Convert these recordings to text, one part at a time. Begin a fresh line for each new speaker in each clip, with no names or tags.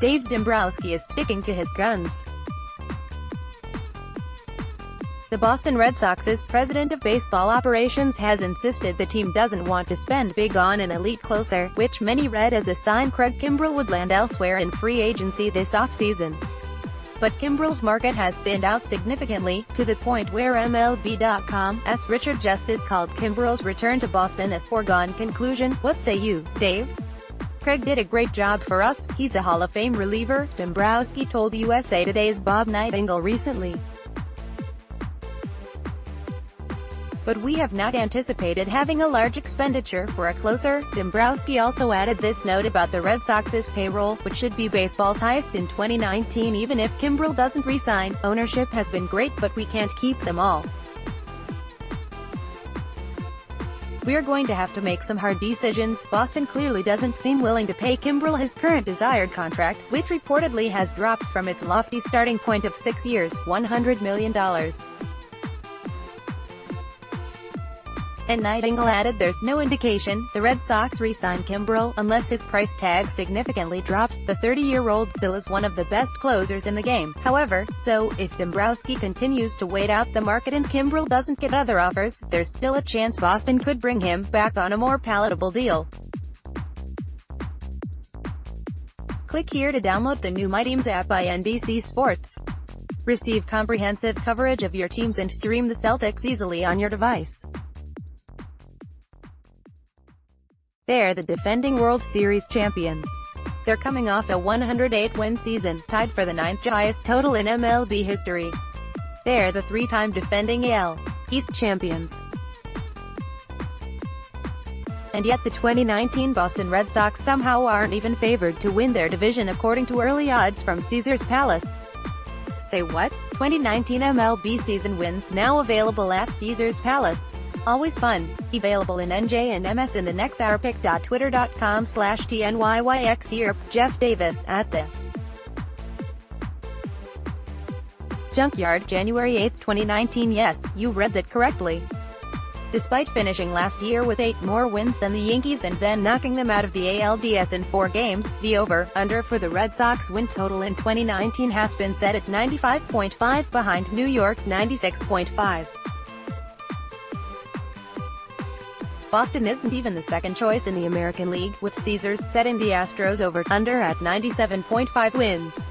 Dave Dombrowski is sticking to his guns. The Boston Red Sox's president of baseball operations has insisted the team doesn't want to spend big on an elite closer, which many read as a sign Craig Kimbrel would land elsewhere in free agency this offseason. But Kimbrel's market has thinned out significantly, to the point where MLB.com's Richard Justice called Kimbrel's return to Boston a foregone conclusion. What say you, Dave? Craig did a great job for us, he's a Hall of Fame reliever, Dombrowski told USA Today's Bob Nightingale recently. But we have not anticipated having a large expenditure for a closer. Dombrowski also added this note about the Red Sox's payroll, which should be baseball's highest in 2019 even if Kimbrel doesn't re-sign. Ownership has been great, but we can't keep them all. We're going to have to make some hard decisions. Boston clearly doesn't seem willing to pay Kimbrel his current desired contract, which reportedly has dropped from its lofty starting point of 6 years, $100 million. And Nightingale added there's no indication the Red Sox re-sign Kimbrel, unless his price tag significantly drops. The 30-year-old still is one of the best closers in the game, however, so, if Dombrowski continues to wait out the market and Kimbrel doesn't get other offers, there's still a chance Boston could bring him back on a more palatable deal. Click here to download the new My Teams app by NBC Sports. Receive comprehensive coverage of your teams and stream the Celtics easily on your device. They're the defending World Series champions. They're coming off a 108-win season, tied for the 9th highest total in MLB history. They're the three-time defending AL East champions. And yet the 2019 Boston Red Sox somehow aren't even favored to win their division according to early odds from Caesars Palace. Say what? 2019 MLB season wins now available at Caesars Palace. Always fun. Available in NJ and MS in the next hour. Pick.twitter.com/TNYYX Europe. Jeff Davis, at the Junkyard, January 8, 2019. Yes, you read that correctly. Despite finishing last year with 8 more wins than the Yankees and then knocking them out of the ALDS in 4 games, the over-under for the Red Sox win total in 2019 has been set at 95.5 behind New York's 96.5. Boston isn't even the second choice in the American League, with Caesars setting the Astros over-under at 97.5 wins.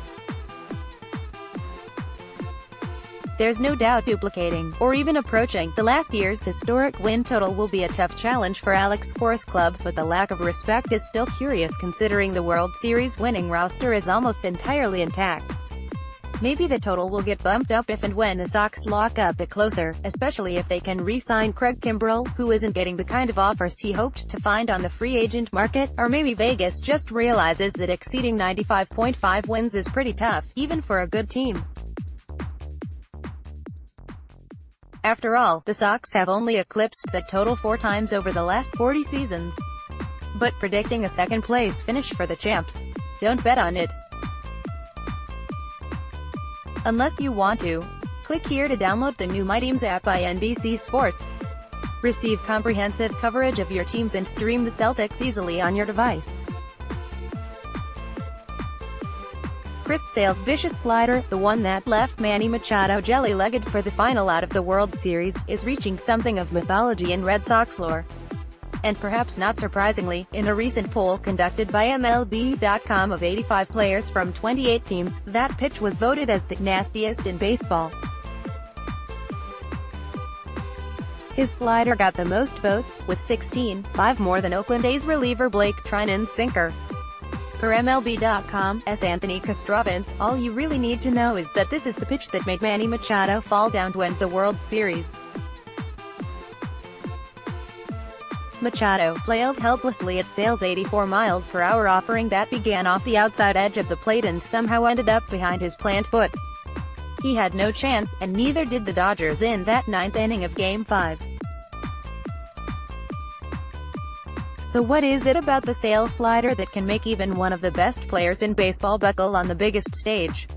There's no doubt duplicating, or even approaching, the last year's historic win total will be a tough challenge for Alex Cora's club, but the lack of respect is still curious considering the World Series winning roster is almost entirely intact. Maybe the total will get bumped up if and when the Sox lock up a closer, especially if they can re-sign Craig Kimbrel, who isn't getting the kind of offers he hoped to find on the free agent market, or maybe Vegas just realizes that exceeding 95.5 wins is pretty tough, even for a good team. After all, the Sox have only eclipsed that total 4 times over the last 40 seasons. But predicting a second-place finish for the champs? Don't bet on it. Unless you want to. Click here to download the new My Teams app by NBC Sports. Receive comprehensive coverage of your teams and stream the Celtics easily on your device. Chris Sale's vicious slider, the one that left Manny Machado jelly-legged for the final out of the World Series, is reaching something of mythology in Red Sox lore. And perhaps not surprisingly, in a recent poll conducted by MLB.com of 85 players from 28 teams, that pitch was voted as the nastiest in baseball. His slider got the most votes, with 16, 5 more than Oakland A's reliever Blake Treinen's sinker. Per MLB.com's Anthony Castrovins, all you really need to know is that this is the pitch that made Manny Machado fall down to win the World Series. Machado flailed helplessly at Sale's 84 miles per hour offering that began off the outside edge of the plate and somehow ended up behind his plant foot. He had no chance, and neither did the Dodgers in that 9th inning of Game 5. So what is it about the Sale slider that can make even one of the best players in baseball buckle on the biggest stage?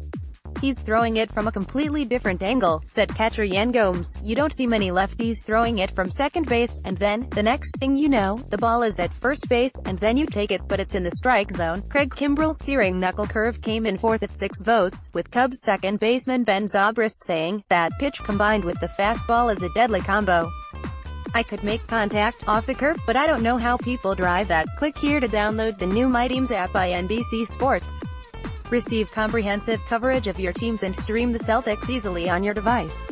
"He's throwing it from a completely different angle," said catcher Yan Gomes. "You don't see many lefties throwing it from second base, and then, the next thing you know, the ball is at first base, and then you take it, but it's in the strike zone." Craig Kimbrel's searing knuckle curve came in fourth at 6 votes, with Cubs second baseman Ben Zobrist saying, "That pitch combined with the fastball is a deadly combo. I could make contact off the curve, but I don't know how people drive that." Click here to download the new My Teams app by NBC Sports. Receive comprehensive coverage of your teams and stream the Celtics easily on your device.